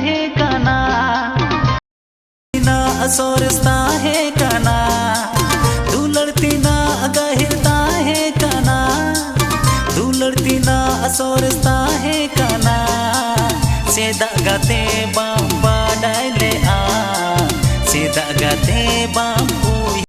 है काना ना असोरस्ता है काना दुलड़ती ना गहिरता है काना दुलड़ती ना असोरस्ता है काना सेदा गाते बाम बाडाय ले आ सेदा गाते बाम